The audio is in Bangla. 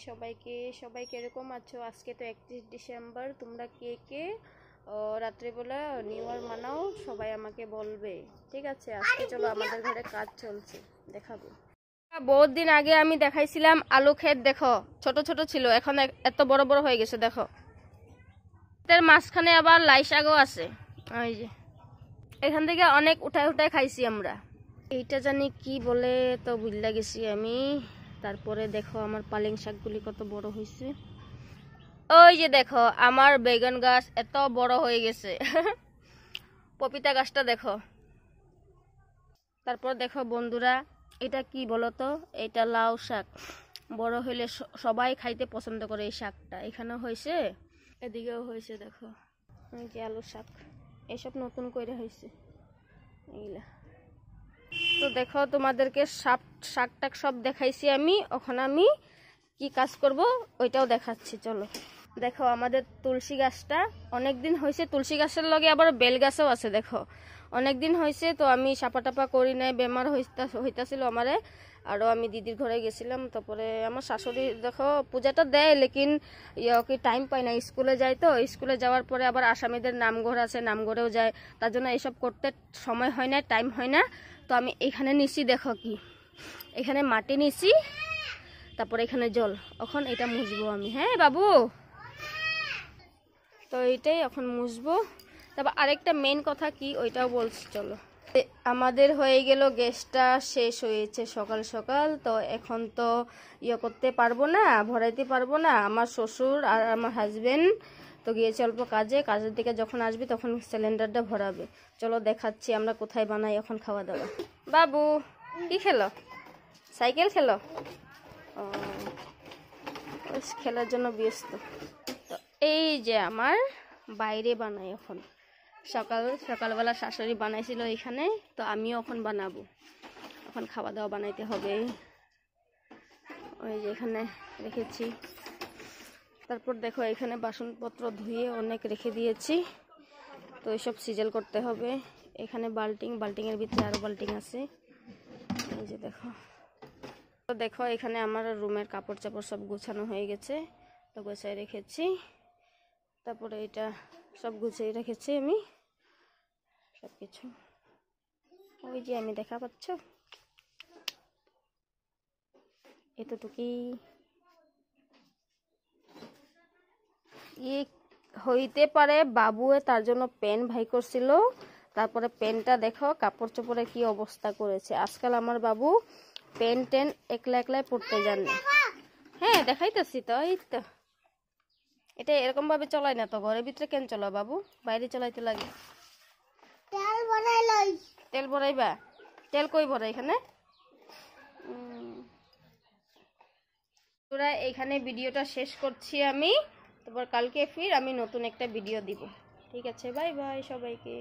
সবাইকে। সবাই কিরকম আছো? আজকে তো 31 ডিসেম্বর। তোমরা কে কে রাত্রেবেলা নিউ ইয়ার মানাও সবাই আমাকে বলবে, ঠিক আছে? আজকে চলো আমাদের ঘরে কাজ চলছে, দেখাবো। বহুত দিন আগে আমি দেখাইছিলাম আলু ক্ষেত, দেখো ছোট ছোট ছিল, এখন এত বড় বড় হয়ে গেছে। দেখো এর মাঝখানে আবার লাই শাকও আছে। ওই যে এখান থেকে অনেক উঠায় উঠায় খাইছি আমরা। এইটা জানি কি বলে তো বুঝলা গেছি আমি। তারপরে দেখো আমার পালং শাকগুলি কত বড় হয়েছে। ওই যে দেখো আমার বেগুন গাছ এত বড় হয়ে গেছে। পপিতা গাছটা দেখো। তারপর দেখো বন্ধুরা, এটা কি বলো তো? এটা লাউ শাক। বড় হইলে সবাই খাইতে পছন্দ করে এই শাকটা। এখানেও হয়েছে, এদিকেও হয়েছে। দেখো এই যে আলু শাক, এসব নতুন করে হয়েছে এইগুলা। তো দেখো তোমাদেরকে শাক টাক সব দেখাইছি আমি। ওখানে আমি কি কাজ করব ওইটাও দেখাচ্ছি, চলো। দেখো আমাদের তুলসী গাছটা অনেক দিন হয়েছে। তুলসী গাছের লগে আবার বেল গাছও আছে। দেখো অনেক দিন হয়েছে, তো আমি সাপা টাপা করি নাই, বেমার হইতাছিল আমারে। আরও আমি দিদির ঘরে গেছিলাম। তারপরে আমার শাশুড়ি দেখো পূজাটা দেয়, লেকিন কি টাইম পায় না, স্কুলে যায়। তো স্কুলে যাওয়ার পরে আবার আসামিদের নামঘর আছে, নামঘরেও যায়। তার জন্য এইসব করতে সময় হয় না, টাইম হয় না। তো আমি এখানে নিছি, দেখো কি এখানে মাটি নিছি, তারপরে এখানে জল। এখন এটা মুছবো আমি। হ্যাঁ বাবু, তো এইটাই এখন মুছবো। তারপর আরেকটা মেন কথা কি ওইটাও বলছি, চলো। আমাদের হয়ে গেল, গ্যাসটা শেষ হয়েছে সকাল সকাল। তো এখন তো করতে পারবো না, ভরাইতে পারবো না। আমার শ্বশুর আর আমার হাজবেন্ড তো গিয়েছে অল্প কাজে। কাজের দিকে যখন আসবে তখন সিলিন্ডারটা ভরাবে। চলো দেখাচ্ছি আমরা কোথায় বানাই এখন খাওয়া দাওয়া। বাবু কি খেলো? সাইকেল খেলো? খেলার জন্য ব্যস্ত। তো এই যে আমার বাইরে বানাই এখন। সকালবেলা শাশুড়ি বানাইছিল এখানে, তো আমিও এখন বানাবো। এখন খাওয়া দাওয়া বানাইতে হবে। ওই যে এখানে রেখেছি। তারপর দেখো এখানে বাসনপত্র ধুয়ে অনেক রেখে দিয়েছি, তো এইসব সিজল করতে হবে। এখানে বাল্টিংয়ের ভিতরে আরও বাল্টিং আছে। এই যে দেখো। তো দেখো এখানে আমার রুমের কাপড় চাপড় সব গুছানো হয়ে গেছে, তো গুছিয়ে রেখেছি। তারপরে এটা সব গুছিয়ে রেখেছি আমি সব কিছু। ওই যে আমি দেখা পাচ্ছ এতটুকুই। হইতে পারে বাবু তার জন্য পেন ভাই করছিল। তারপরে পেনটা দেখো কাপড় চোপড়ে কি অবস্থা করেছে। আজকাল আমার বাবু পেন টেন একলা একলাই পড়তে জানে। হ্যাঁ দেখাইতেছি তো। এই তো এটা এরকম ভাবে চলাই না তো, ঘরের ভিতরে কেন চলো বাবু, বাইরে চলাইতে লাগে। তেল ভরাইবা? তেল কই ভরাই এখানে? তোরা এখানে ভিডিওটা শেষ করছি আমি। তারপর কালকে ফির আমি নতুন একটা ভিডিও দিব, ঠিক আছে? বাই বাই সবাইকে।